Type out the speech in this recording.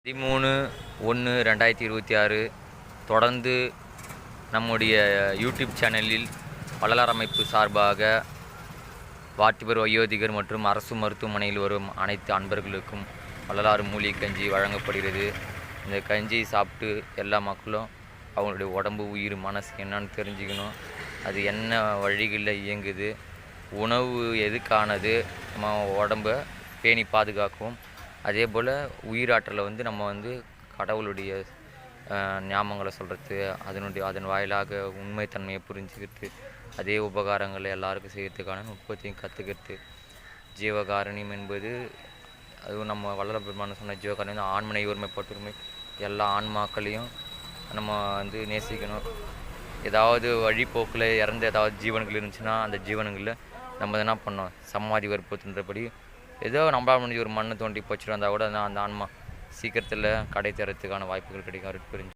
13/1/2026 தொடர்ந்து நம்முடைய யூடியூப் சேனலில் வள்ளலார் அமைப்பு சார்பாக வாட்டிபர் வயோதிகர் மற்றும் அரசு மருத்துவமனையில் வரும் அனைத்து அன்பர்களுக்கும் வள்ளலார் மூலிகை கஞ்சி வழங்கப்படுகிறது. இந்த கஞ்சியை சாப்பிட்டு எல்லா மக்களும் அவங்களுடைய உடம்பு, உயிர், மனசு என்னன்னு தெரிஞ்சுக்கணும். அது என்ன வழிகளில் இயங்குது, உணவு எதுக்கானது, நம்ம உடம்பை பேணி பாதுகாக்கும். அதே போல் உயிராற்றலை நம்ம கடவுளுடைய ஞாபகங்களை சொல்கிறது, அதன் வாயிலாக உண்மைத்தன்மையை புரிஞ்சுக்கிறது, அதே உபகாரங்களை எல்லாருக்கும் செய்கிறதுக்கான நுட்பத்தையும் கற்றுக்கிறது. ஜீவகாரணியம் என்பது அதுவும் நம்ம வள்ளலார் பெருமான் சொன்ன ஜீவகாரணியம் ஆண்மனை ஒருமைப்பட்டுரிமை. எல்லா ஆன்மாக்களையும் நம்ம நேசிக்கணும். ஏதாவது வழிபோக்கில் இறந்த ஏதாவது ஜீவன்கள் இருந்துச்சுன்னா அந்த ஜீவனங்களில் நம்ம என்ன பண்ணோம், சமாதி வற்புறுத்துன்றபடி ஏதோ நம்மளால் முடிஞ்ச ஒரு மண்ணை தோண்டி போச்சுட்டு வந்தால் கூட அந்த ஆன்மா சீக்கிரத்தில் கடை தரத்துக்கான வாய்ப்புகள் கிடைக்கும். புரிஞ்சு